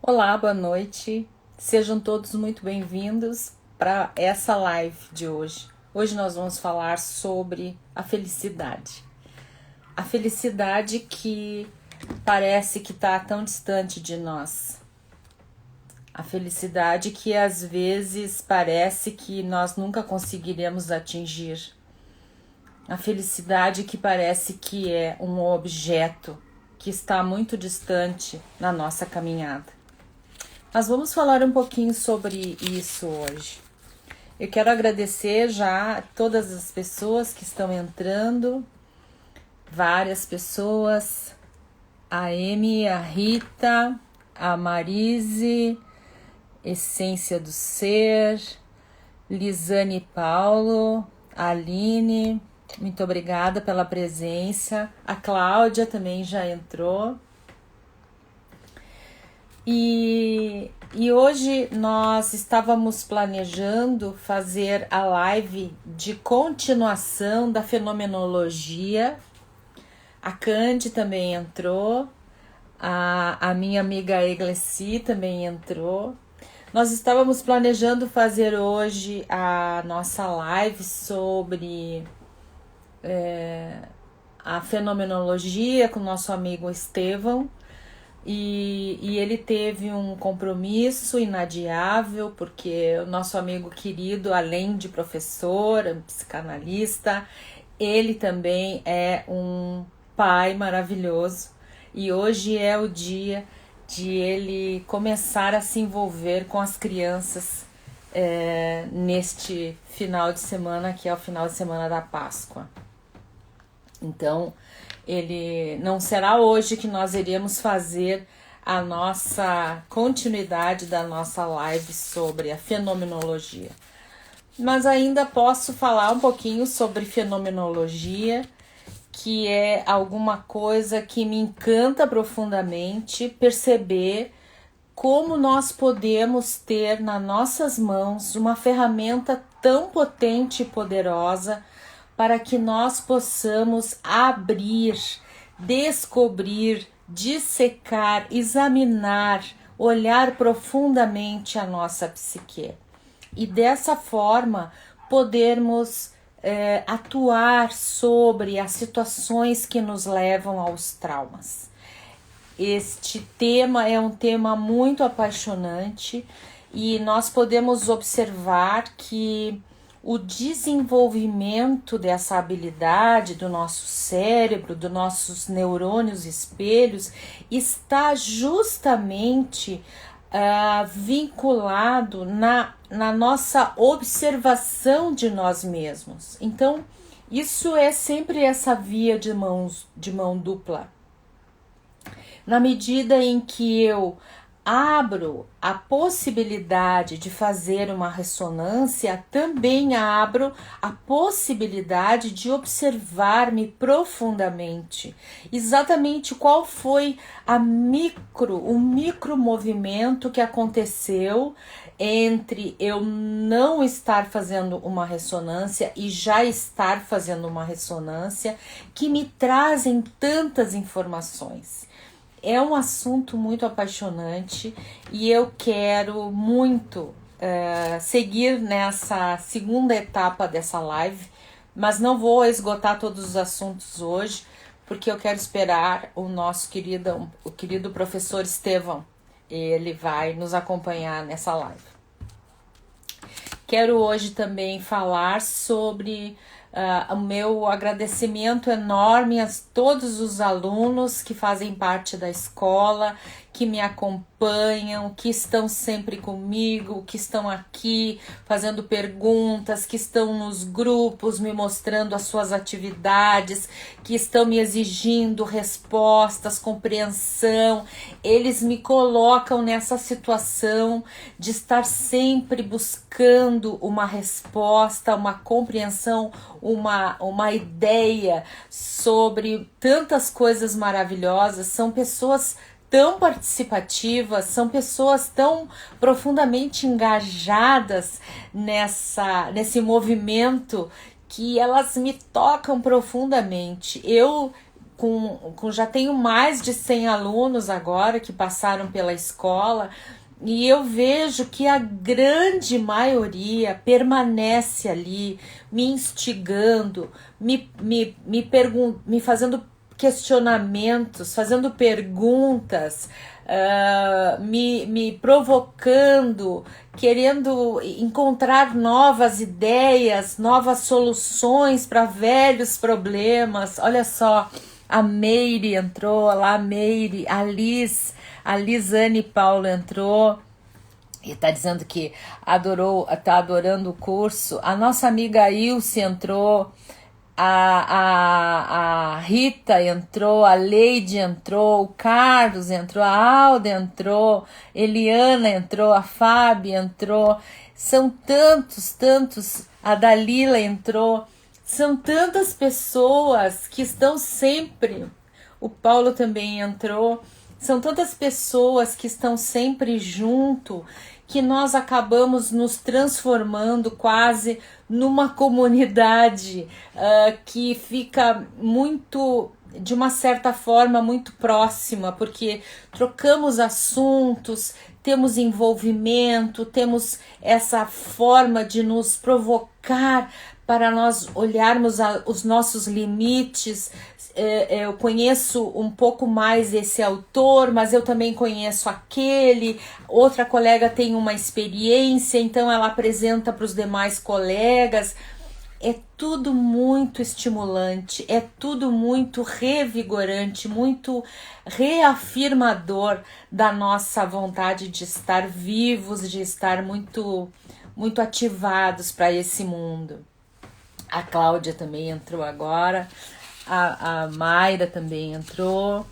Olá, boa noite. Sejam todos muito bem-vindos para essa live de hoje. Hoje nós vamos falar sobre a felicidade. A felicidade que parece que está tão distante de nós. A felicidade que às vezes parece que nós nunca conseguiremos atingir. A felicidade que parece que é um objeto que está muito distante na nossa caminhada. Nós vamos falar um pouquinho sobre isso hoje. Eu quero agradecer já a todas as pessoas que estão entrando, várias pessoas, a Amy, a Rita, a Marise, Essência do Ser, Lisane Paulo, a Aline, muito obrigada pela presença. A Cláudia também já entrou. E hoje nós estávamos planejando fazer a live de continuação da fenomenologia. A Candy também entrou, a minha amiga Eglesi também entrou. Nós estávamos planejando fazer hoje a nossa live sobre a fenomenologia com o nosso amigo Estevão. E ele teve um compromisso inadiável, porque o nosso amigo querido, além de professor, psicanalista, ele também é um pai maravilhoso. E hoje é o dia de ele começar a se envolver com as crianças neste final de semana, que é o final de semana da Páscoa. Então, ele não será hoje que nós iremos fazer a nossa continuidade da nossa live sobre a fenomenologia. Mas ainda posso falar um pouquinho sobre fenomenologia, que é alguma coisa que me encanta profundamente perceber como nós podemos ter nas nossas mãos uma ferramenta tão potente e poderosa para que nós possamos abrir, descobrir, dissecar, examinar, olhar profundamente a nossa psique. E dessa forma podermos atuar sobre as situações que nos levam aos traumas. Este tema é um tema muito apaixonante e nós podemos observar que o desenvolvimento dessa habilidade do nosso cérebro, dos nossos neurônios espelhos, está justamente vinculado na nossa observação de nós mesmos. Então, isso é sempre essa via de mão dupla. Na medida em que eu abro a possibilidade de fazer uma ressonância, também abro a possibilidade de observar-me profundamente. Exatamente qual foi o micro movimento que aconteceu entre eu não estar fazendo uma ressonância e já estar fazendo uma ressonância, que me trazem tantas informações. É um assunto muito apaixonante e eu quero muito seguir nessa segunda etapa dessa live, mas não vou esgotar todos os assuntos hoje, porque eu quero esperar o querido professor Estevão. Ele vai nos acompanhar nessa live. Quero hoje também falar sobre o meu agradecimento enorme a todos os alunos que fazem parte da escola, que me acompanham, que estão sempre comigo, que estão aqui fazendo perguntas, que estão nos grupos me mostrando as suas atividades, que estão me exigindo respostas, compreensão. Eles me colocam nessa situação de estar sempre buscando uma resposta, uma compreensão, uma ideia sobre tantas coisas maravilhosas. São pessoas tão participativas, são pessoas tão profundamente engajadas nesse movimento que elas me tocam profundamente. Eu, já tenho mais de 100 alunos agora que passaram pela escola, e eu vejo que a grande maioria permanece ali, me instigando, me fazendo questionamentos, fazendo perguntas, me provocando, querendo encontrar novas ideias, novas soluções para velhos problemas. Olha só, a Meire entrou lá, a Lisane Paulo entrou e tá dizendo que tá adorando o curso. A nossa amiga Ilse entrou. A Rita entrou, a Leide entrou, o Carlos entrou, a Alda entrou, Eliana entrou, a Fábio entrou, são tantos, a Dalila entrou, são tantas pessoas que estão sempre, o Paulo também entrou, são tantas pessoas que estão sempre junto, que nós acabamos nos transformando quase numa comunidade que fica muito, de uma certa forma, muito próxima, porque trocamos assuntos, temos envolvimento, temos essa forma de nos provocar para nós olharmos os nossos limites. Eu conheço um pouco mais esse autor, mas eu também conheço aquele. Outra colega tem uma experiência, então ela apresenta para os demais colegas. É tudo muito estimulante, é tudo muito revigorante, muito reafirmador da nossa vontade de estar vivos, de estar muito ativados para esse mundo. A Cláudia também entrou agora. A Mayra também entrou.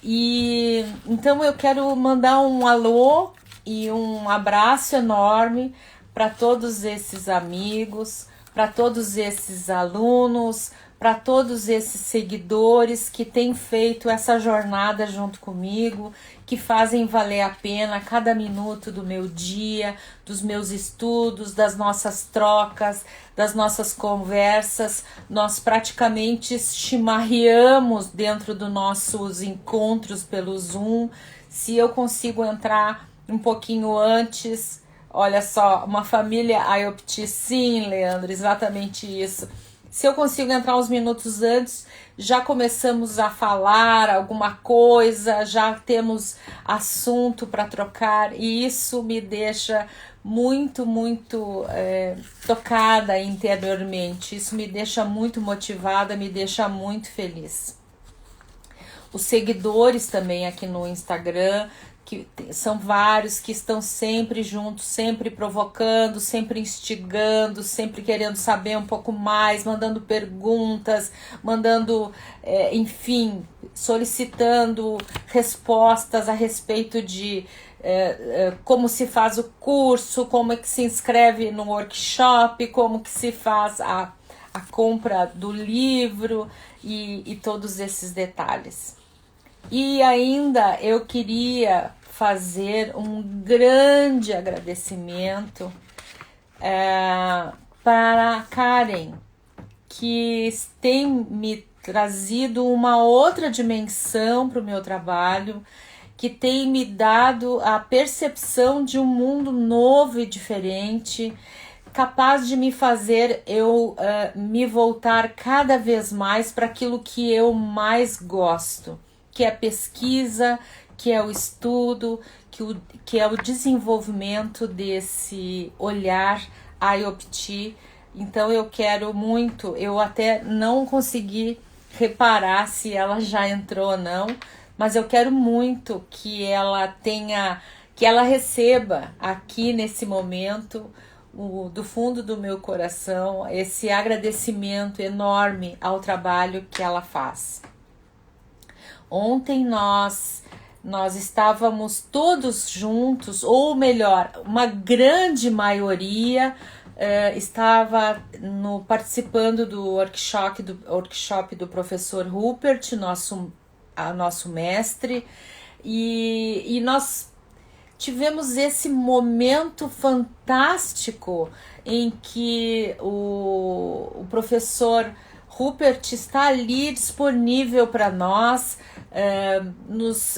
E então eu quero mandar um alô e um abraço enorme para todos esses amigos, para todos esses alunos, para todos esses seguidores que têm feito essa jornada junto comigo, que fazem valer a pena cada minuto do meu dia, dos meus estudos, das nossas trocas, das nossas conversas. Nós praticamente chimarreamos dentro dos nossos encontros pelo Zoom. Se eu consigo entrar um pouquinho antes, olha só, uma família IOPT, sim, Leandro, exatamente isso. Se eu consigo entrar uns minutos antes, já começamos a falar alguma coisa, já temos assunto para trocar, e isso me deixa muito tocada interiormente. Isso me deixa muito motivada, me deixa muito feliz. Os seguidores também aqui no Instagram, que são vários, que estão sempre juntos, sempre provocando, sempre instigando, sempre querendo saber um pouco mais, mandando perguntas, mandando, enfim, solicitando respostas a respeito de como se faz o curso, como é que se inscreve no workshop, como que se faz a compra do livro e todos esses detalhes. E ainda eu queria fazer um grande agradecimento para a Karen, que tem me trazido uma outra dimensão para o meu trabalho, que tem me dado a percepção de um mundo novo e diferente, capaz de me fazer eu me voltar cada vez mais para aquilo que eu mais gosto, que é a pesquisa, que é o estudo, que é o desenvolvimento desse olhar IOPT. Então eu quero muito, eu até não consegui reparar se ela já entrou ou não, mas eu quero muito que ela receba aqui nesse momento, do fundo do meu coração, esse agradecimento enorme ao trabalho que ela faz. Ontem nós estávamos todos juntos, ou melhor, uma grande maioria estava participando do workshop do professor Rupert, nosso mestre, e nós tivemos esse momento fantástico em que o professor Rupert está ali disponível para nós, nos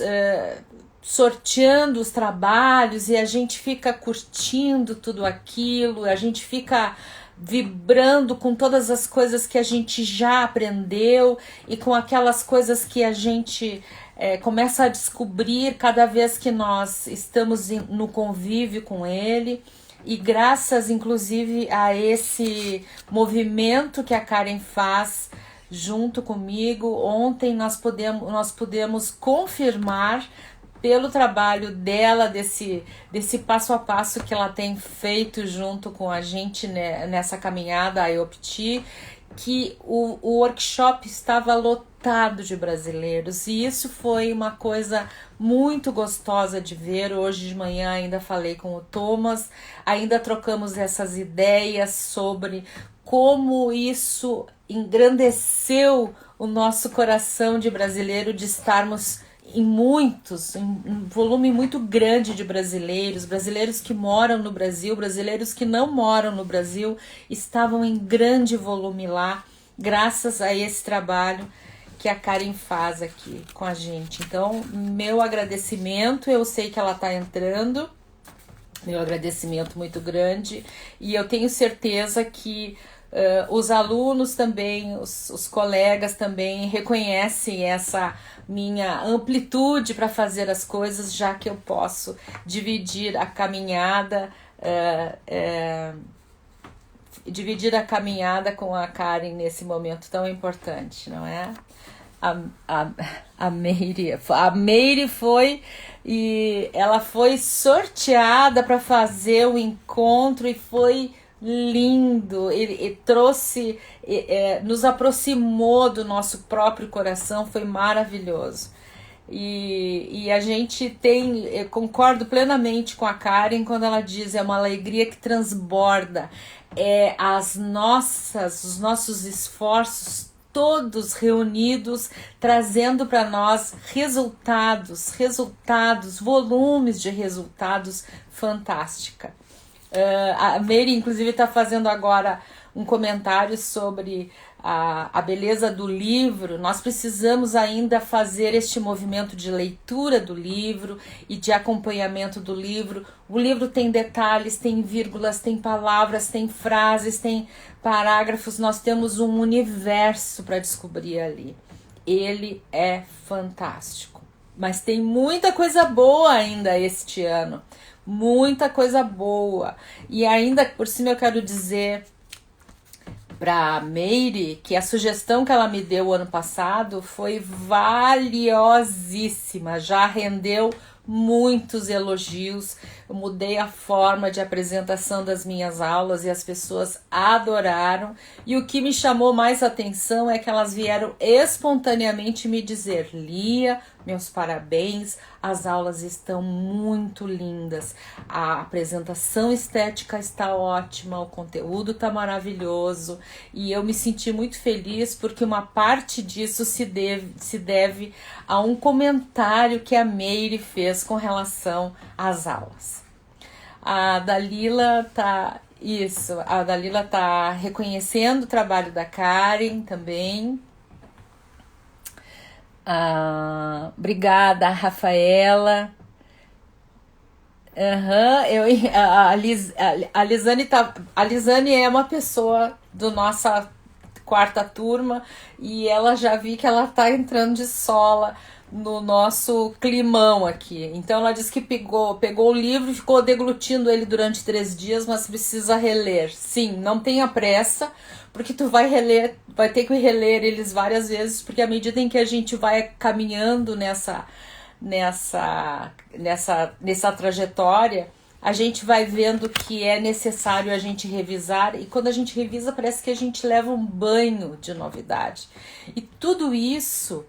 sorteando os trabalhos, e a gente fica curtindo tudo aquilo, a gente fica vibrando com todas as coisas que a gente já aprendeu e com aquelas coisas que a gente começa a descobrir cada vez que nós estamos no convívio com ele. E graças, inclusive, a esse movimento que a Karen faz junto comigo, ontem nós pudemos confirmar, pelo trabalho dela, desse passo a passo que ela tem feito junto com a gente, né, nessa caminhada a IOPT, que o workshop estava lotado de brasileiros, e isso foi uma coisa muito gostosa de ver. Hoje de manhã ainda falei com o Thomas, ainda trocamos essas ideias sobre como isso engrandeceu o nosso coração de brasileiro, de estarmos em um volume muito grande de brasileiros que moram no Brasil, brasileiros que não moram no Brasil, estavam em grande volume lá, graças a esse trabalho que a Karen faz aqui com a gente. Então, meu agradecimento, eu sei que ela está entrando, meu agradecimento muito grande, e eu tenho certeza que os alunos também, os colegas também reconhecem essa minha amplitude para fazer as coisas, já que eu posso dividir a caminhada, com a Karen nesse momento tão importante, não é? A Meire foi, e ela foi sorteada para fazer o encontro, e foi lindo, ele trouxe, nos aproximou do nosso próprio coração, foi maravilhoso. E a gente eu concordo plenamente com a Karen quando ela diz, é uma alegria que transborda, os nossos esforços todos reunidos, trazendo para nós resultados, volumes de resultados fantástica. A Mary, inclusive, está fazendo agora um comentário sobre a beleza do livro. Nós precisamos ainda fazer este movimento de leitura do livro e de acompanhamento do livro. O livro tem detalhes, tem vírgulas, tem palavras, tem frases, tem parágrafos. Nós temos um universo para descobrir ali. Ele é fantástico. Mas tem muita coisa boa ainda este ano. Muita coisa boa. E ainda por cima eu quero dizer para a Meire que a sugestão que ela me deu ano passado foi valiosíssima, já rendeu muitos elogios. Eu mudei a forma de apresentação das minhas aulas e as pessoas adoraram. E o que me chamou mais atenção é que elas vieram espontaneamente me dizer: Lia, meus parabéns, as aulas estão muito lindas, a apresentação estética está ótima, o conteúdo está maravilhoso, e eu me senti muito feliz porque uma parte disso se deve a um comentário que a Meire fez com relação às aulas. A Dalila tá reconhecendo o trabalho da Karen também. Obrigada, Rafaela. A Lisane é uma pessoa do nossa quarta turma, e ela já vi que ela tá entrando de sola no nosso climão aqui. Então ela disse que pegou o livro e ficou deglutindo ele durante 3 dias, mas precisa reler. Sim, não tenha pressa, porque tu vai ter que reler eles várias vezes, porque à medida em que a gente vai caminhando nessa trajetória, a gente vai vendo que é necessário a gente revisar, e quando a gente revisa parece que a gente leva um banho de novidade. E tudo isso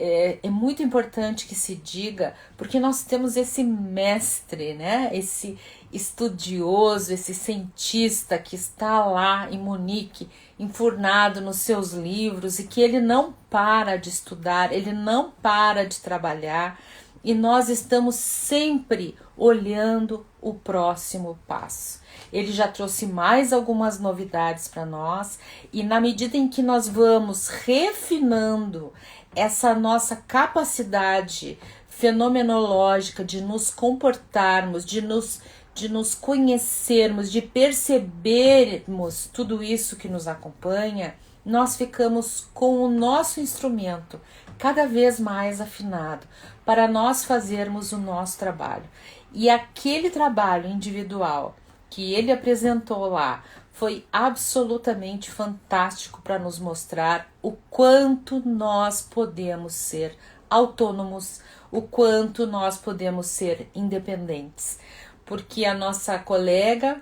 é muito importante que se diga, porque nós temos esse mestre, né? Esse estudioso, esse cientista que está lá em Munique, enfurnado nos seus livros, e que ele não para de estudar, ele não para de trabalhar, e nós estamos sempre olhando o próximo passo. Ele já trouxe mais algumas novidades para nós, e na medida em que nós vamos refinando essa nossa capacidade fenomenológica de nos comportarmos, de nos conhecermos, de percebermos tudo isso que nos acompanha, nós ficamos com o nosso instrumento cada vez mais afinado para nós fazermos o nosso trabalho. E aquele trabalho individual que ele apresentou lá foi absolutamente fantástico para nos mostrar o quanto nós podemos ser autônomos, o quanto nós podemos ser independentes. Porque a nossa colega,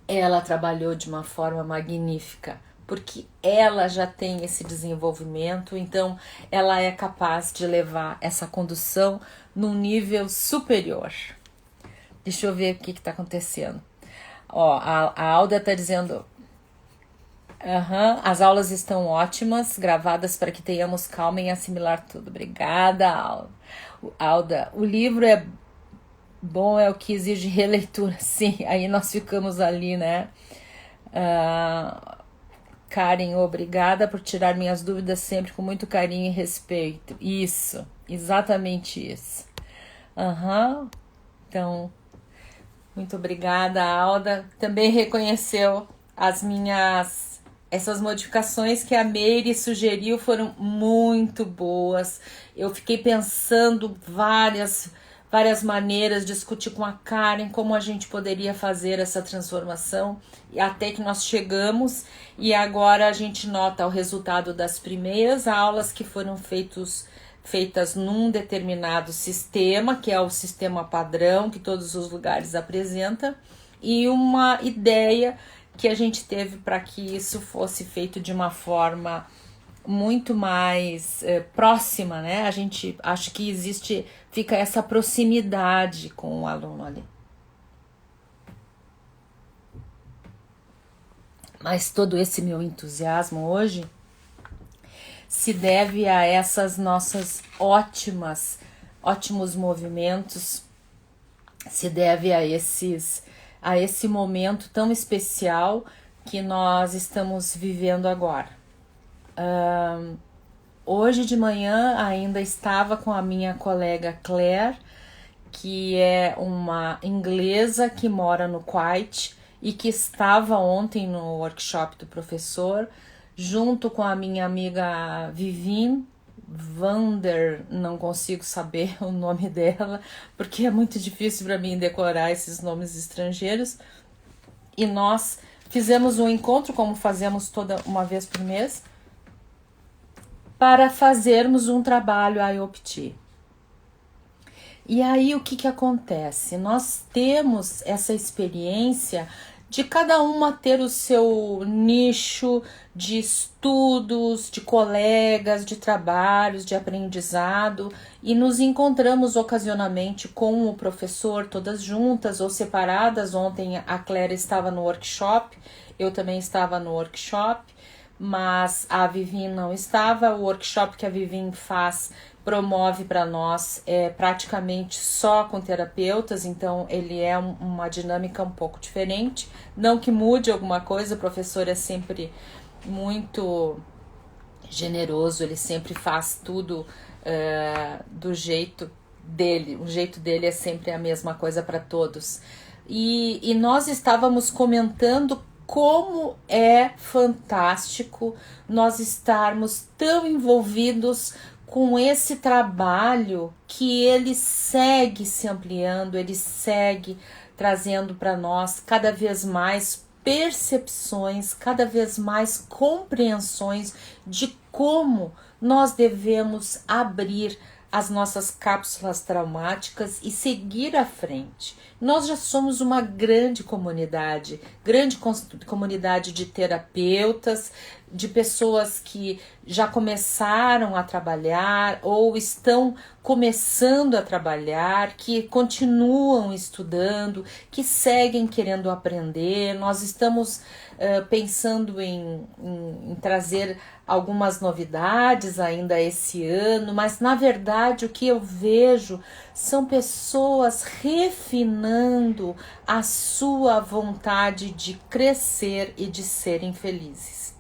ela trabalhou de uma forma magnífica, porque ela já tem esse desenvolvimento, então ela é capaz de levar essa condução num nível superior. Deixa eu ver o que está acontecendo. Ó, a Alda está dizendo: as aulas estão ótimas, gravadas para que tenhamos calma em assimilar tudo. Obrigada, Alda. O livro é bom, é o que exige releitura. Sim, aí nós ficamos ali, né? Karen, obrigada por tirar minhas dúvidas sempre com muito carinho e respeito. Isso, exatamente isso. Então, muito obrigada, Alda. Também reconheceu essas modificações que a Meire sugeriu, foram muito boas. Eu fiquei pensando várias maneiras, discutir com a Karen como a gente poderia fazer essa transformação, e até que nós chegamos, e agora a gente nota o resultado das primeiras aulas que foram feitas num determinado sistema, que é o sistema padrão que todos os lugares apresentam, e uma ideia que a gente teve para que isso fosse feito de uma forma muito mais próxima, né? A gente acha que fica essa proximidade com o aluno ali. Mas todo esse meu entusiasmo hoje se deve a essas nossas ótimos movimentos, se deve a esse momento tão especial que nós estamos vivendo agora. Hoje de manhã ainda estava com a minha colega Claire, que é uma inglesa que mora no Kuwait e que estava ontem no workshop do professor, junto com a minha amiga Vivin Vander, não consigo saber o nome dela, porque é muito difícil para mim decorar esses nomes estrangeiros. E nós fizemos um encontro, como fazemos toda uma vez por mês, para fazermos um trabalho IOPT. E aí o que acontece? Nós temos essa experiência de cada uma ter o seu nicho de estudos, de colegas, de trabalhos, de aprendizado, e nos encontramos ocasionalmente com o professor, todas juntas ou separadas. Ontem a Claire estava no workshop, eu também estava no workshop, mas a Vivin não estava. O workshop que a Vivin promove para nós praticamente só com terapeutas, então ele é uma dinâmica um pouco diferente. Não que mude alguma coisa, o professor é sempre muito generoso, ele sempre faz tudo do jeito dele, o jeito dele é sempre a mesma coisa para todos. E nós estávamos comentando como é fantástico nós estarmos tão envolvidos com esse trabalho, que ele segue se ampliando, ele segue trazendo para nós cada vez mais percepções, cada vez mais compreensões de como nós devemos abrir as nossas cápsulas traumáticas e seguir à frente. Nós já somos uma grande comunidade de terapeutas, de pessoas que já começaram a trabalhar ou estão começando a trabalhar, que continuam estudando, que seguem querendo aprender. Nós estamos pensando em trazer algumas novidades ainda esse ano, mas na verdade o que eu vejo são pessoas refinando a sua vontade de crescer e de serem felizes.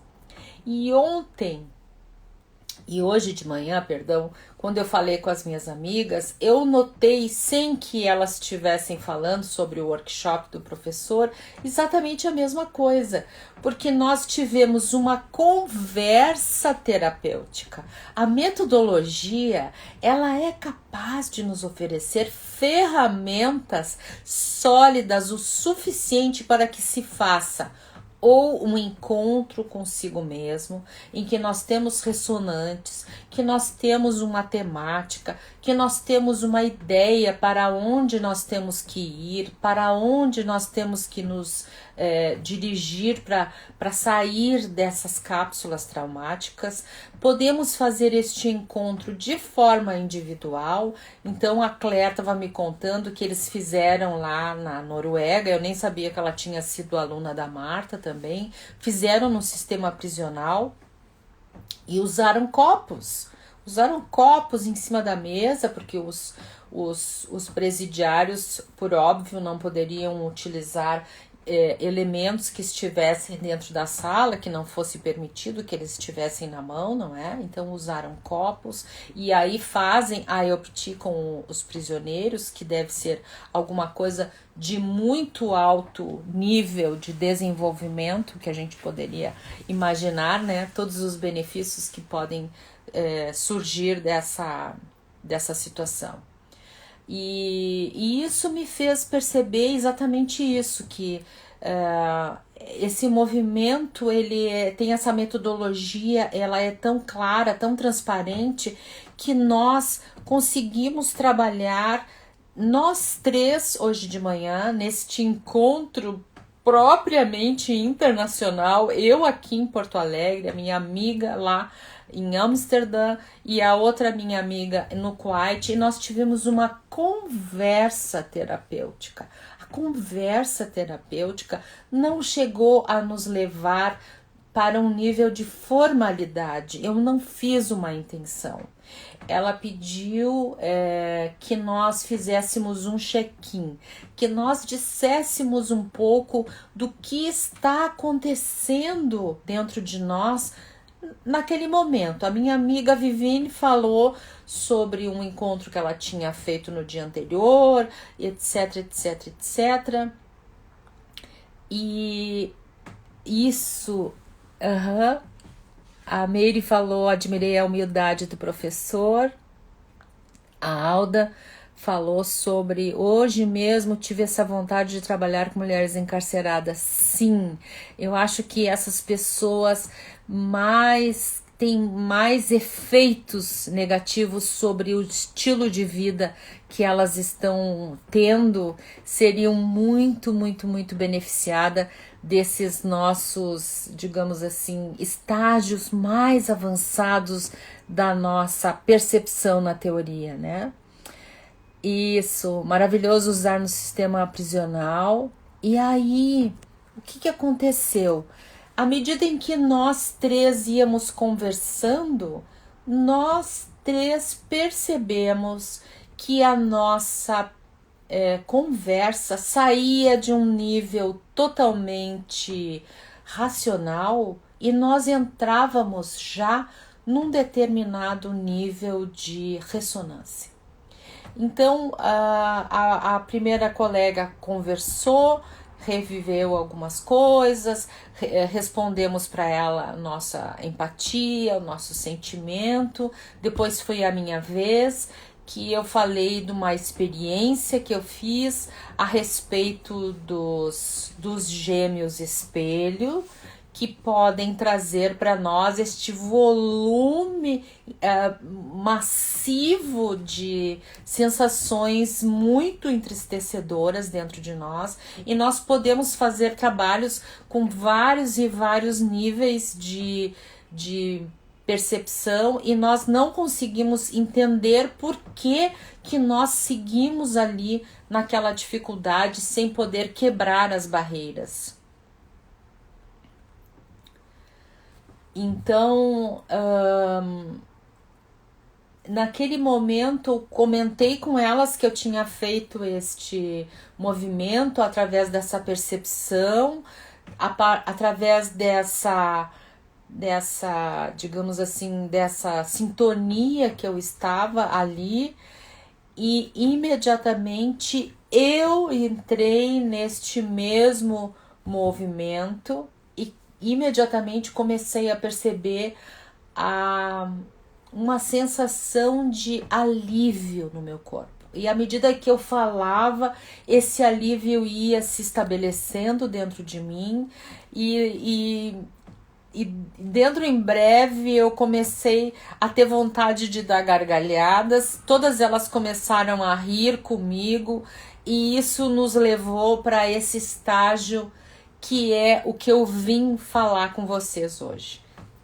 E hoje de manhã, perdão, quando eu falei com as minhas amigas, eu notei, sem que elas estivessem falando sobre o workshop do professor, exatamente a mesma coisa, porque nós tivemos uma conversa terapêutica. A metodologia, ela é capaz de nos oferecer ferramentas sólidas o suficiente para que se faça ou um encontro consigo mesmo, em que nós temos ressonantes, que nós temos uma temática, que nós temos uma ideia para onde nós temos que ir, para onde nós temos que nos dirigir para sair dessas cápsulas traumáticas. Podemos fazer este encontro de forma individual. Então a Claire estava me contando que eles fizeram lá na Noruega, eu nem sabia que ela tinha sido aluna da Marta também, fizeram no sistema prisional e usaram copos em cima da mesa, porque os presidiários, por óbvio, não poderiam utilizar elementos que estivessem dentro da sala, que não fosse permitido que eles estivessem na mão, não é? Então usaram copos e aí fazem a eupti com os prisioneiros, que deve ser alguma coisa de muito alto nível de desenvolvimento que a gente poderia imaginar, né? Todos os benefícios que podem surgir dessa situação. E isso me fez perceber exatamente isso, que esse movimento, ele tem essa metodologia, ela é tão clara, tão transparente, que nós conseguimos trabalhar, nós três, hoje de manhã, neste encontro propriamente internacional, eu aqui em Porto Alegre, a minha amiga lá em Amsterdã e a outra minha amiga no Kuwait, e nós tivemos uma conversa terapêutica. A conversa terapêutica não chegou a nos levar para um nível de formalidade. Eu não fiz uma intenção. Ela pediu que nós fizéssemos um check-in, que nós disséssemos um pouco do que está acontecendo dentro de nós naquele momento. A minha amiga Viviane falou sobre um encontro que ela tinha feito no dia anterior, etc, etc, etc. E isso... A Meire falou, admirei a humildade do professor. A Alda falou sobre, hoje mesmo tive essa vontade de trabalhar com mulheres encarceradas. Sim, eu acho que essas pessoas têm mais efeitos negativos sobre o estilo de vida que elas estão tendo, seriam muito, muito, muito beneficiadas desses nossos, digamos assim, estágios mais avançados da nossa percepção na teoria, né? Isso, maravilhoso usar no sistema prisional. E aí, o que aconteceu? À medida em que nós três íamos conversando, nós três percebemos que a nossa conversa saía de um nível totalmente racional e nós entrávamos já num determinado nível de ressonância. Então, a primeira colega conversou, reviveu algumas coisas, respondemos para ela a nossa empatia, o nosso sentimento. Depois foi a minha vez, que eu falei de uma experiência que eu fiz a respeito dos gêmeos espelho, que podem trazer para nós este volume massivo de sensações muito entristecedoras dentro de nós, e nós podemos fazer trabalhos com vários e vários níveis de percepção, e nós não conseguimos entender por que nós seguimos ali naquela dificuldade sem poder quebrar as barreiras. Então, naquele momento, eu comentei com elas que eu tinha feito este movimento através dessa percepção, através dessa, digamos assim, dessa sintonia que eu estava ali, e imediatamente eu entrei neste mesmo movimento e imediatamente comecei a perceber uma sensação de alívio no meu corpo. E à medida que eu falava, esse alívio ia se estabelecendo dentro de mim, e dentro em breve eu comecei a ter vontade de dar gargalhadas, todas elas começaram a rir comigo, e isso nos levou para esse estágio que é o que eu vim falar com vocês hoje.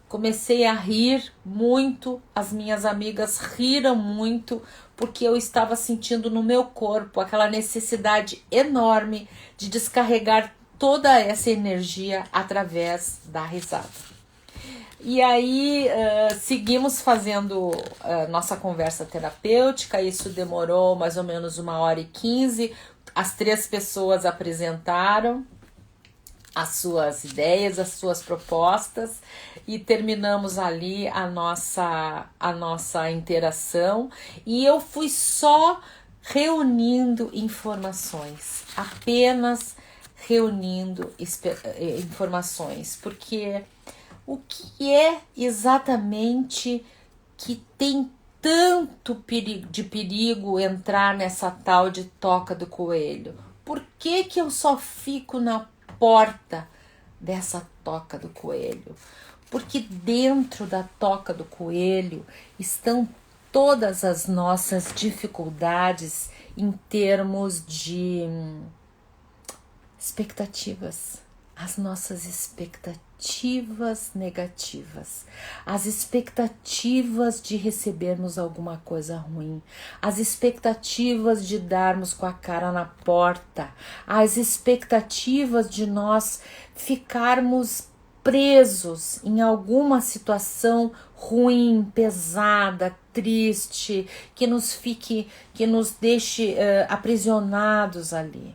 Comecei a rir muito, as minhas amigas riram muito, porque eu estava sentindo no meu corpo aquela necessidade enorme de descarregar toda essa energia através da risada. E aí seguimos fazendo nossa conversa terapêutica. Isso demorou mais ou menos 1h15. As 3 pessoas apresentaram as suas ideias, as suas propostas, e terminamos ali a nossa interação, e eu fui só reunindo informações, apenas reunindo informações, porque o que é exatamente que tem tanto de perigo entrar nessa tal de toca do coelho? Por que eu só fico na porta dessa toca do coelho? Porque dentro da toca do coelho estão todas as nossas dificuldades em termos de expectativas, as nossas expectativas negativas, as expectativas de recebermos alguma coisa ruim, as expectativas de darmos com a cara na porta, as expectativas de nós ficarmos presos em alguma situação ruim, pesada, triste, que nos deixe aprisionados ali.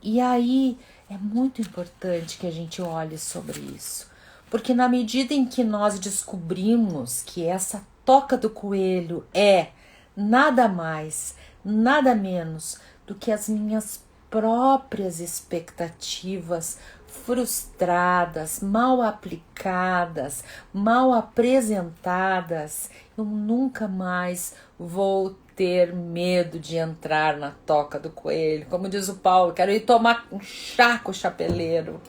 E aí é muito importante que a gente olhe sobre isso, porque na medida em que nós descobrimos que essa toca do coelho é nada mais, nada menos do que as minhas próprias expectativas frustradas, mal aplicadas, mal apresentadas, eu nunca mais vou ter medo de entrar na toca do coelho. Como diz o Paulo, quero ir tomar um chá com o chapeleiro.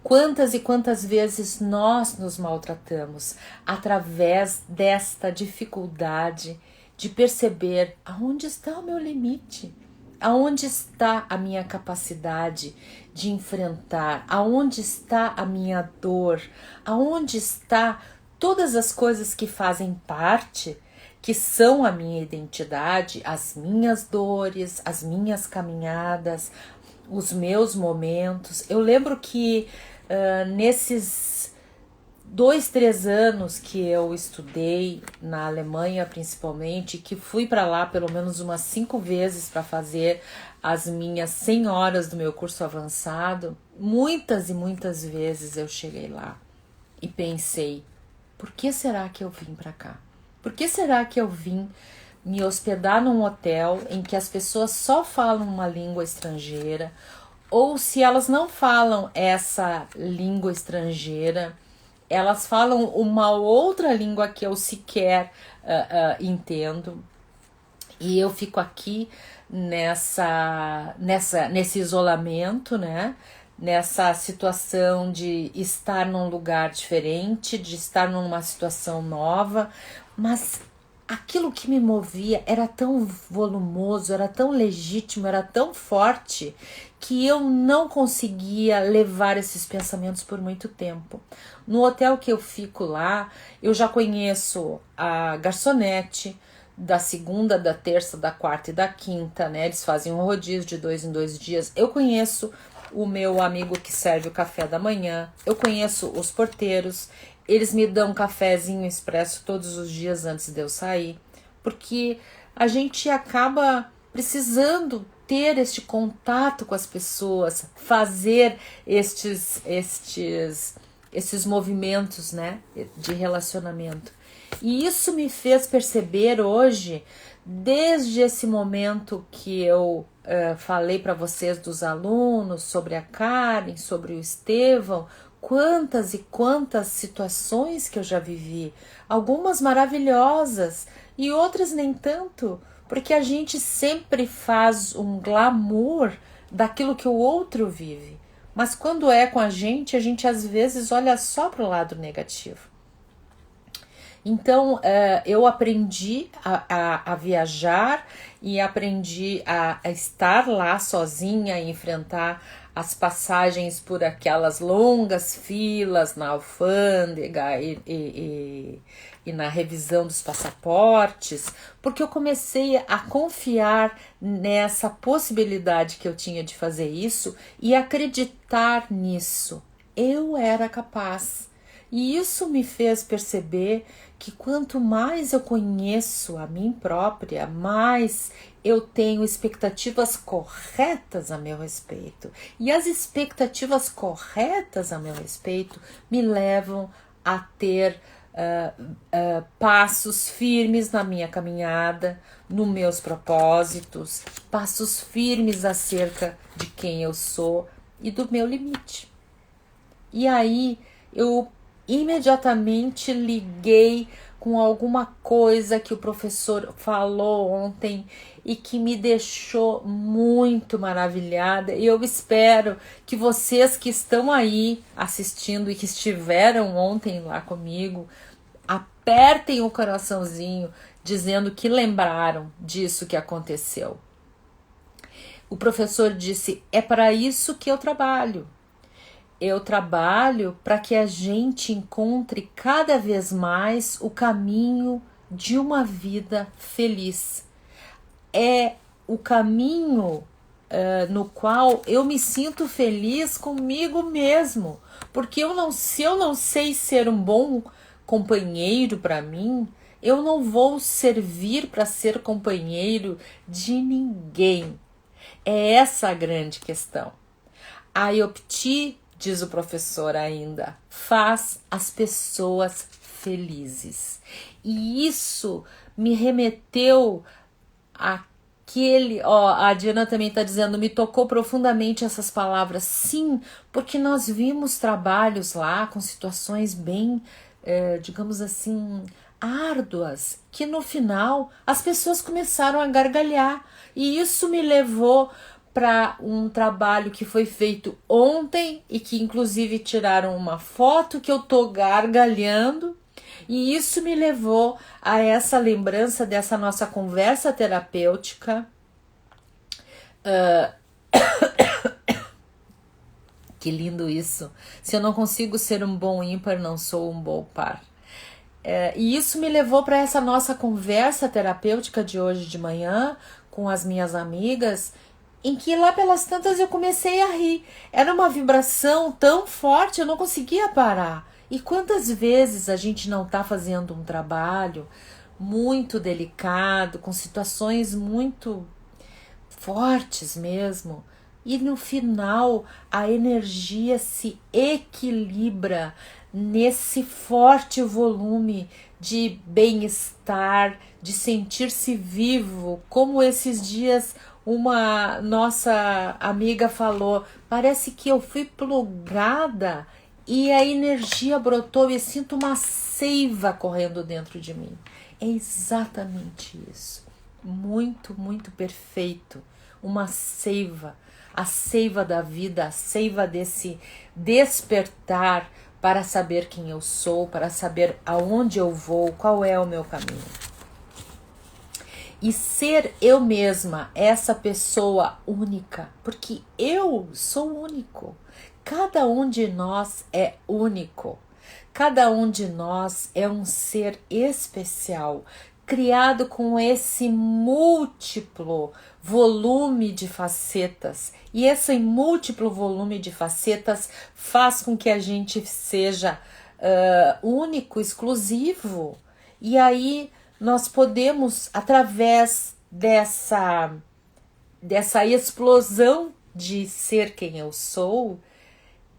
Quantas e quantas vezes nós nos maltratamos através desta dificuldade de perceber aonde está o meu limite, aonde está a minha capacidade de enfrentar, aonde está a minha dor, aonde está todas as coisas que fazem parte, que são a minha identidade, as minhas dores, as minhas caminhadas, os meus momentos. Eu lembro que nesses 2, 3 anos que eu estudei na Alemanha, principalmente, que fui para lá pelo menos umas 5 vezes para fazer as minhas 100 horas do meu curso avançado, muitas e muitas vezes eu cheguei lá e pensei, por que será que eu vim para cá? Por que será que eu vim me hospedar num hotel em que as pessoas só falam uma língua estrangeira, ou se elas não falam essa língua estrangeira, elas falam uma outra língua que eu sequer entendo, e eu fico aqui nesse isolamento, né? nessa situação de estar num lugar diferente, de estar numa situação nova, mas aquilo que me movia era tão volumoso, era tão legítimo, era tão forte que eu não conseguia levar esses pensamentos por muito tempo. No hotel que eu fico lá, eu já conheço a garçonete da segunda, da terça, da quarta e da quinta, né? Eles fazem um rodízio de 2 em 2 dias. Eu conheço o meu amigo que serve o café da manhã, eu conheço os porteiros, eles me dão um cafezinho expresso todos os dias antes de eu sair, porque a gente acaba precisando ter este contato com as pessoas, fazer estes movimentos, né, de relacionamento. E isso me fez perceber hoje, desde esse momento que eu falei para vocês dos alunos, sobre a Karen, sobre o Estevão, quantas e quantas situações que eu já vivi, algumas maravilhosas e outras nem tanto, porque a gente sempre faz um glamour daquilo que o outro vive, mas quando é com a gente às vezes olha só para o lado negativo. Então, eu aprendi a viajar e aprendi a estar lá sozinha e enfrentar as passagens por aquelas longas filas na alfândega e na revisão dos passaportes, porque eu comecei a confiar nessa possibilidade que eu tinha de fazer isso e acreditar nisso. Eu era capaz. E isso me fez perceber que quanto mais eu conheço a mim própria, mais eu tenho expectativas corretas a meu respeito. E as expectativas corretas a meu respeito me levam a ter passos firmes na minha caminhada, nos meus propósitos, passos firmes acerca de quem eu sou e do meu limite. E aí eu imediatamente liguei com alguma coisa que o professor falou ontem e que me deixou muito maravilhada. E eu espero que vocês que estão aí assistindo e que estiveram ontem lá comigo, apertem o coraçãozinho dizendo que lembraram disso que aconteceu. O professor disse: é para isso que eu trabalho. Eu trabalho para que a gente encontre cada vez mais o caminho de uma vida feliz. É o caminho no qual eu me sinto feliz comigo mesmo. Porque se eu não sei ser um bom companheiro para mim, eu não vou servir para ser companheiro de ninguém. É essa a grande questão. A IOPT, diz o professor ainda, faz as pessoas felizes. E isso me remeteu a Diana também está dizendo, me tocou profundamente essas palavras. Sim, porque nós vimos trabalhos lá com situações bem, digamos assim, árduas, que no final as pessoas começaram a gargalhar. E isso me levou para um trabalho que foi feito ontem e que inclusive tiraram uma foto que eu tô gargalhando, e isso me levou a essa lembrança dessa nossa conversa terapêutica. Que lindo isso. Se eu não consigo ser um bom ímpar, não sou um bom par. E isso me levou para essa nossa conversa terapêutica de hoje de manhã com as minhas amigas, em que lá pelas tantas eu comecei a rir. Era uma vibração tão forte, eu não conseguia parar. E quantas vezes a gente não está fazendo um trabalho muito delicado, com situações muito fortes mesmo, e no final a energia se equilibra nesse forte volume de bem-estar, de sentir-se vivo, como esses dias uma nossa amiga falou, parece que eu fui plugada e a energia brotou e sinto uma seiva correndo dentro de mim. É exatamente isso. Muito, muito perfeito uma seiva, a seiva da vida, a seiva desse despertar para saber quem eu sou, para saber aonde eu vou, qual é o meu caminho. E ser eu mesma, essa pessoa única, porque eu sou único. Cada um de nós é único. Cada um de nós é um ser especial, criado com esse múltiplo volume de facetas. E esse múltiplo volume de facetas faz com que a gente seja único, exclusivo. E aí nós podemos, através dessa explosão de ser quem eu sou,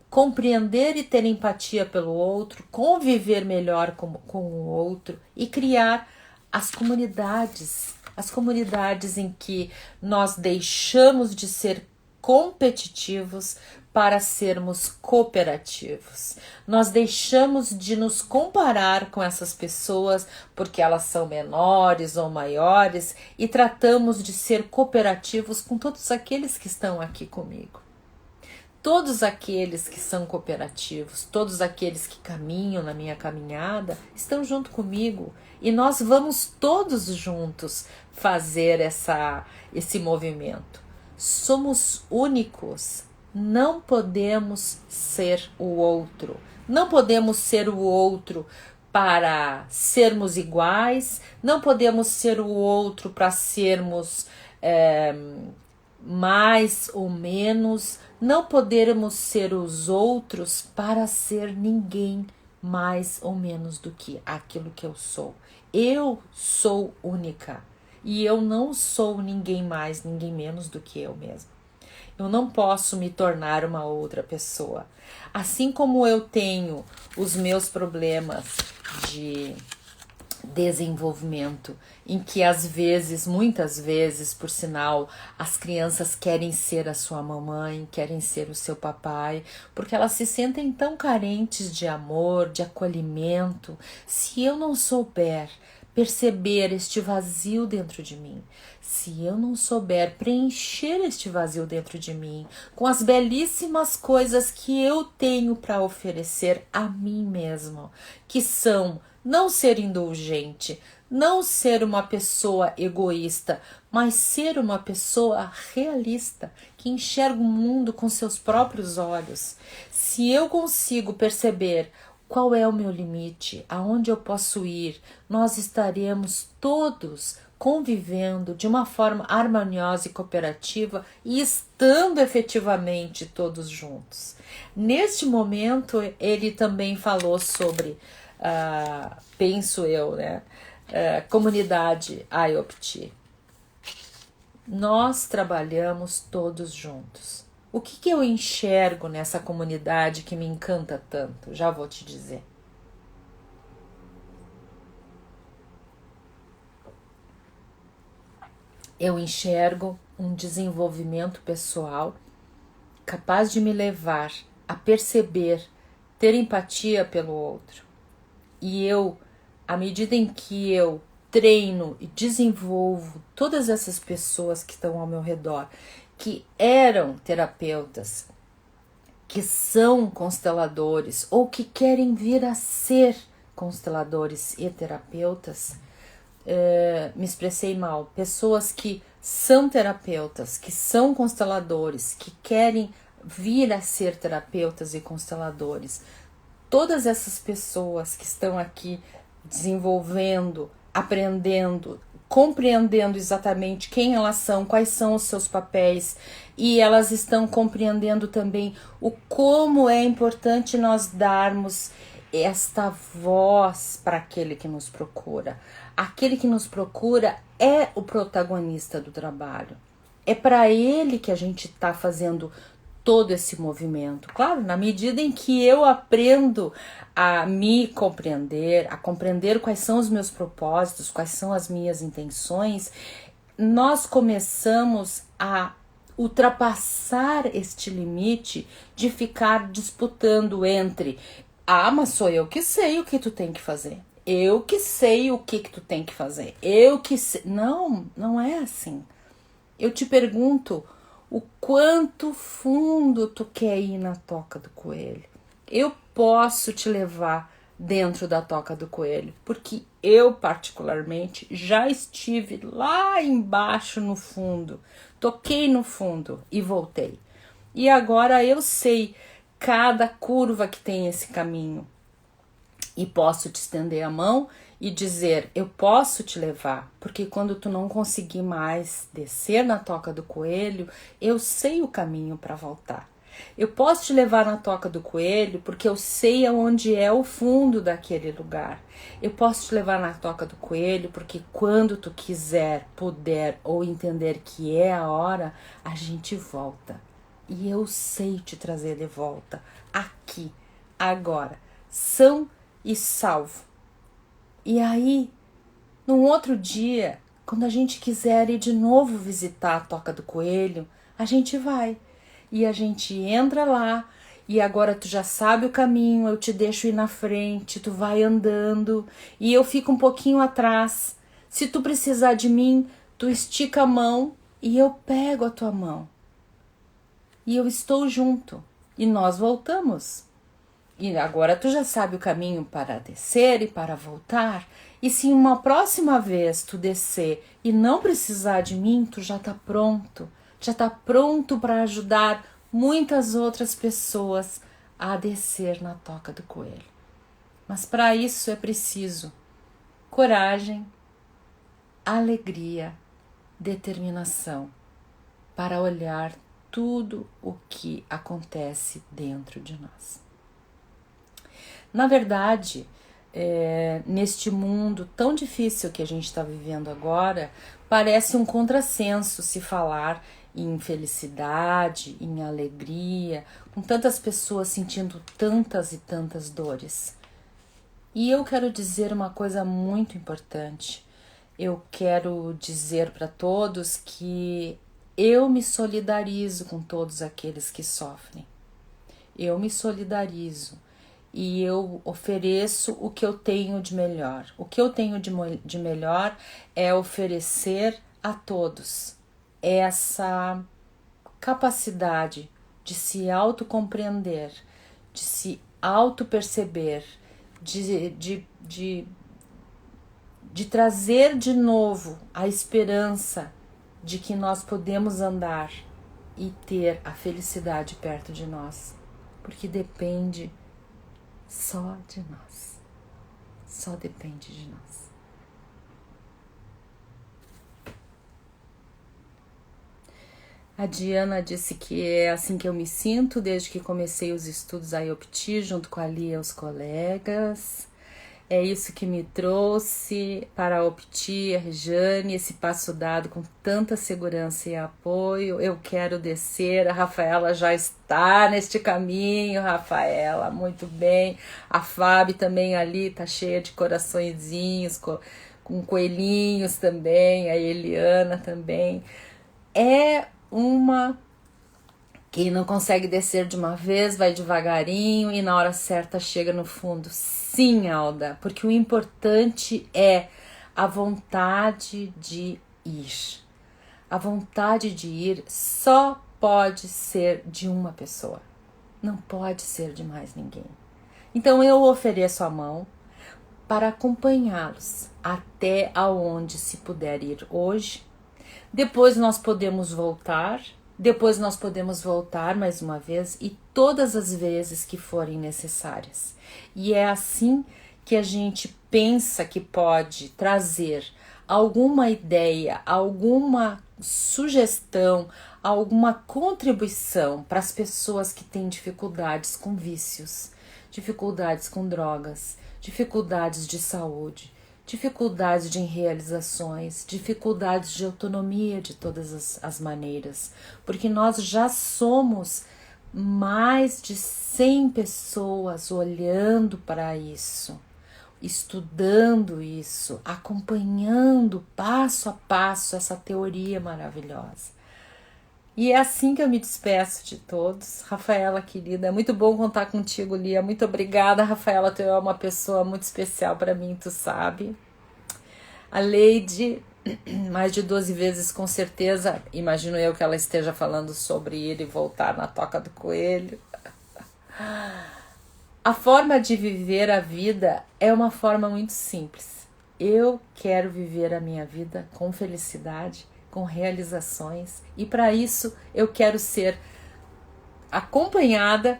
compreender e ter empatia pelo outro, conviver melhor com o outro e criar as comunidades em que nós deixamos de ser competitivos para sermos cooperativos. Nós deixamos de nos comparar com essas pessoas porque elas são menores ou maiores e tratamos de ser cooperativos com todos aqueles que estão aqui comigo. Todos aqueles que são cooperativos, todos aqueles que caminham na minha caminhada, estão junto comigo e nós vamos todos juntos fazer esse movimento. Somos únicos, não podemos ser o outro. Não podemos ser o outro para sermos iguais, não podemos ser o outro para sermos mais ou menos, não podemos ser os outros para ser ninguém mais ou menos do que aquilo que eu sou. Eu sou única e eu não sou ninguém mais, ninguém menos do que eu mesma. Eu não posso me tornar uma outra pessoa. Assim como eu tenho os meus problemas de desenvolvimento, em que às vezes, muitas vezes, por sinal, as crianças querem ser a sua mamãe, querem ser o seu papai, porque elas se sentem tão carentes de amor, de acolhimento. Se eu não souber perceber este vazio dentro de mim, se eu não souber preencher este vazio dentro de mim com as belíssimas coisas que eu tenho para oferecer a mim mesmo, que são não ser indulgente, não ser uma pessoa egoísta, mas ser uma pessoa realista, que enxerga o mundo com seus próprios olhos. Se eu consigo perceber qual é o meu limite, aonde eu posso ir, nós estaremos todos convivendo de uma forma harmoniosa e cooperativa e estando efetivamente todos juntos. Neste momento, ele também falou sobre, penso eu, comunidade IOPT. Nós trabalhamos todos juntos. O que eu enxergo nessa comunidade que me encanta tanto? Já vou te dizer. Eu enxergo um desenvolvimento pessoal capaz de me levar a perceber, ter empatia pelo outro. E eu, à medida em que eu treino e desenvolvo todas essas pessoas que estão ao meu redor, que eram terapeutas, que são consteladores ou que querem vir a ser consteladores e terapeutas, me expressei mal, pessoas que são terapeutas, que são consteladores, que querem vir a ser terapeutas e consteladores. Todas essas pessoas que estão aqui desenvolvendo, aprendendo, compreendendo exatamente quem elas são, quais são os seus papéis, e elas estão compreendendo também o como é importante nós darmos esta voz para aquele que nos procura. Aquele que nos procura é o protagonista do trabalho. É para ele que a gente está fazendo todo esse movimento. Claro, na medida em que eu aprendo a me compreender, a compreender quais são os meus propósitos, quais são as minhas intenções, nós começamos a ultrapassar este limite de ficar disputando entre mas sou eu que sei o que tu tem que fazer. Eu que sei o que tu tem que fazer. Eu que sei. Não, não é assim. Eu te pergunto, o quanto fundo tu quer ir na toca do coelho? Eu posso te levar dentro da toca do coelho, porque eu particularmente já estive lá embaixo no fundo, toquei no fundo e voltei. E agora eu sei cada curva que tem esse caminho e posso te estender a mão e dizer, eu posso te levar, porque quando tu não conseguir mais descer na toca do coelho, eu sei o caminho para voltar. Eu posso te levar na toca do coelho porque eu sei aonde é o fundo daquele lugar. Eu posso te levar na toca do coelho porque quando tu quiser, puder ou entender que é a hora, a gente volta. E eu sei te trazer de volta, aqui, agora, são e salvo. E aí, num outro dia, quando a gente quiser ir de novo visitar a toca do coelho, a gente vai. E a gente entra lá, e agora tu já sabe o caminho, eu te deixo ir na frente, tu vai andando, e eu fico um pouquinho atrás. Se tu precisar de mim, tu estica a mão e eu pego a tua mão. E eu estou junto, e nós voltamos. E agora tu já sabe o caminho para descer e para voltar. E se uma próxima vez tu descer e não precisar de mim, tu já tá pronto. Já tá pronto para ajudar muitas outras pessoas a descer na toca do coelho. Mas para isso é preciso coragem, alegria, determinação para olhar tudo o que acontece dentro de nós. Na verdade, neste mundo tão difícil que a gente está vivendo agora, parece um contrassenso se falar em felicidade, em alegria, com tantas pessoas sentindo tantas e tantas dores. E eu quero dizer uma coisa muito importante. Eu quero dizer para todos que eu me solidarizo com todos aqueles que sofrem. Eu me solidarizo. E eu ofereço o que eu tenho de melhor. O que eu tenho de melhor é oferecer a todos essa capacidade de se autocompreender, de se autoperceber, de trazer de novo a esperança de que nós podemos andar e ter a felicidade perto de nós, porque depende só de nós. Só depende de nós. A Diana disse que é assim que eu me sinto desde que comecei os estudos IOPT junto com a Lia e os colegas. É isso que me trouxe para a OPT, a Rejane, esse passo dado com tanta segurança e apoio. Eu quero descer, a Rafaela já está neste caminho, Rafaela, muito bem. A Fábio também ali está cheia de coraçõezinhos, com coelhinhos também, a Eliana também. É uma... Quem não consegue descer de uma vez, vai devagarinho e na hora certa chega no fundo. Sim, Alda, porque o importante é a vontade de ir. A vontade de ir só pode ser de uma pessoa. Não pode ser de mais ninguém. Então eu ofereço a mão para acompanhá-los até aonde se puder ir hoje. Depois nós podemos voltar. Depois nós podemos voltar mais uma vez e todas as vezes que forem necessárias. E é assim que a gente pensa que pode trazer alguma ideia, alguma sugestão, alguma contribuição para as pessoas que têm dificuldades com vícios, dificuldades com drogas, dificuldades de saúde, dificuldades de realizações, dificuldades de autonomia de todas as maneiras, porque nós já somos mais de 100 pessoas olhando para isso, estudando isso, acompanhando passo a passo essa teoria maravilhosa. E é assim que eu me despeço de todos. Rafaela, querida, é muito bom contar contigo, Lia. Muito obrigada, Rafaela. Tu é uma pessoa muito especial para mim, tu sabe. A Leide, mais de 12 vezes, com certeza. Imagino eu que ela esteja falando sobre ir e voltar na Toca do Coelho. A forma de viver a vida é uma forma muito simples. Eu quero viver a minha vida com felicidade, com realizações, e para isso eu quero ser acompanhada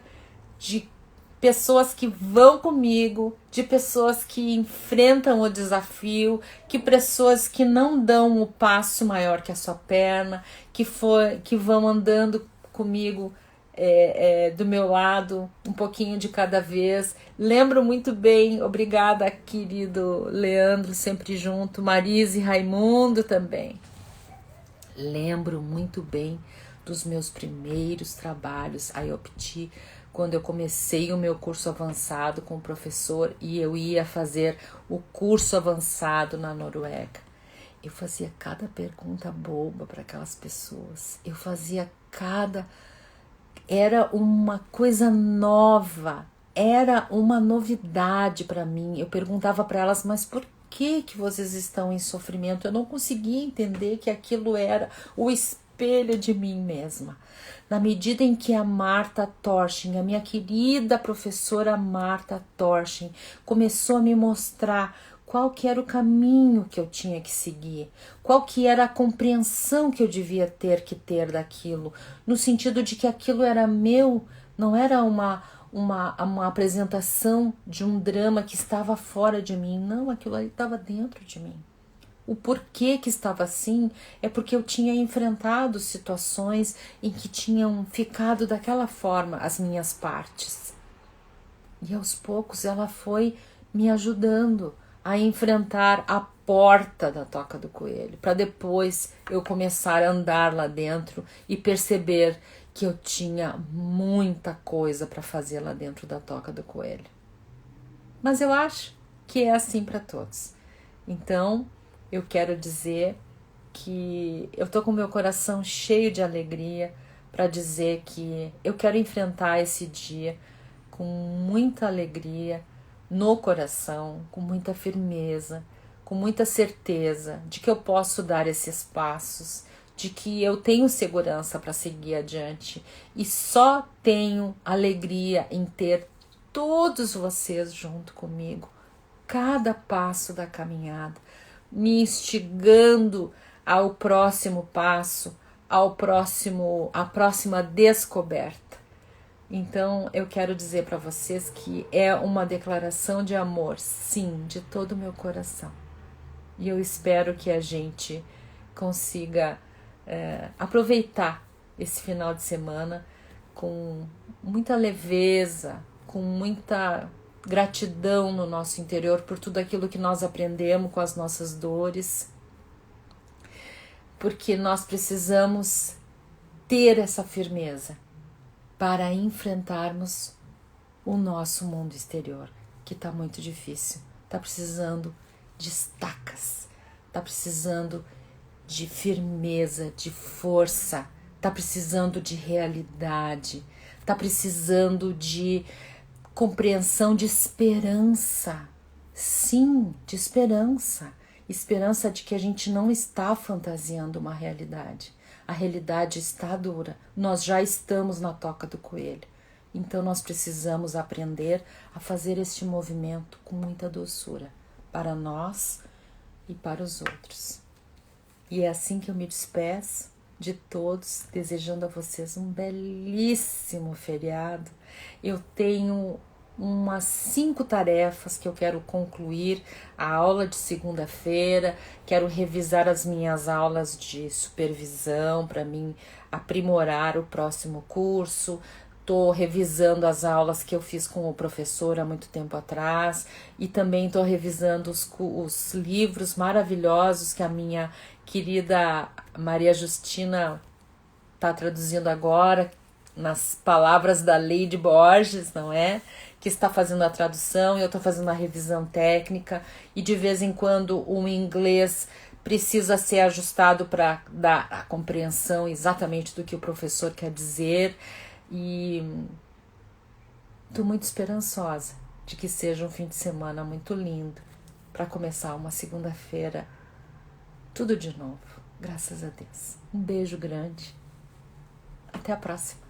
de pessoas que vão comigo, de pessoas que enfrentam o desafio, que pessoas que não dão o passo maior que a sua perna, que vão andando comigo do meu lado, um pouquinho de cada vez. Lembro muito bem, obrigada, querido Leandro, sempre junto, Marise e Raimundo também. Lembro muito bem dos meus primeiros trabalhos a IOPT, quando eu comecei o meu curso avançado com o professor e eu ia fazer o curso avançado na Noruega. Eu fazia cada pergunta boba para aquelas pessoas. Eu fazia Era uma coisa nova, era uma novidade para mim. Eu perguntava para elas, mas por que vocês estão em sofrimento? Eu não conseguia entender que aquilo era o espelho de mim mesma. Na medida em que a Marta Torchen, a minha querida professora Marta Torchen, começou a me mostrar qual que era o caminho que eu tinha que seguir, qual que era a compreensão que eu devia ter daquilo, no sentido de que aquilo era meu, não era uma apresentação de um drama que estava fora de mim, não, aquilo ali estava dentro de mim. O porquê que estava assim é porque eu tinha enfrentado situações em que tinham ficado daquela forma as minhas partes. E aos poucos ela foi me ajudando a enfrentar a porta da Toca do Coelho, para depois eu começar a andar lá dentro e perceber que eu tinha muita coisa para fazer lá dentro da Toca do Coelho. Mas eu acho que é assim para todos. Então, eu quero dizer que eu tô com meu coração cheio de alegria para dizer que eu quero enfrentar esse dia com muita alegria no coração, com muita firmeza, com muita certeza de que eu posso dar esses passos, de que eu tenho segurança para seguir adiante e só tenho alegria em ter todos vocês junto comigo, cada passo da caminhada, me instigando ao próximo passo, à próxima descoberta. Então eu quero dizer para vocês que é uma declaração de amor, sim, de todo o meu coração. E eu espero que a gente consiga aproveitar esse final de semana com muita leveza, com muita gratidão no nosso interior por tudo aquilo que nós aprendemos com as nossas dores, porque nós precisamos ter essa firmeza para enfrentarmos o nosso mundo exterior, que está muito difícil, está precisando de estacas, está precisando de firmeza, de força, está precisando de realidade, está precisando de compreensão, de esperança. Sim, de esperança. Esperança de que a gente não está fantasiando uma realidade. A realidade está dura. Nós já estamos na Toca do Coelho. Então nós precisamos aprender a fazer este movimento com muita doçura para nós e para os outros. E é assim que eu me despeço de todos, desejando a vocês um belíssimo feriado. Eu tenho umas 5 tarefas que eu quero concluir, a aula de segunda-feira, quero revisar as minhas aulas de supervisão para mim aprimorar o próximo curso. Estou revisando as aulas que eu fiz com o professor há muito tempo atrás e também estou revisando os livros maravilhosos que a minha querida Maria Justina está traduzindo agora, nas palavras da Lady Borges, não é? Que está fazendo a tradução e eu estou fazendo a revisão técnica e de vez em quando o inglês precisa ser ajustado para dar a compreensão exatamente do que o professor quer dizer. E estou muito esperançosa de que seja um fim de semana muito lindo para começar uma segunda-feira tudo de novo, graças a Deus. Um beijo grande. Até a próxima.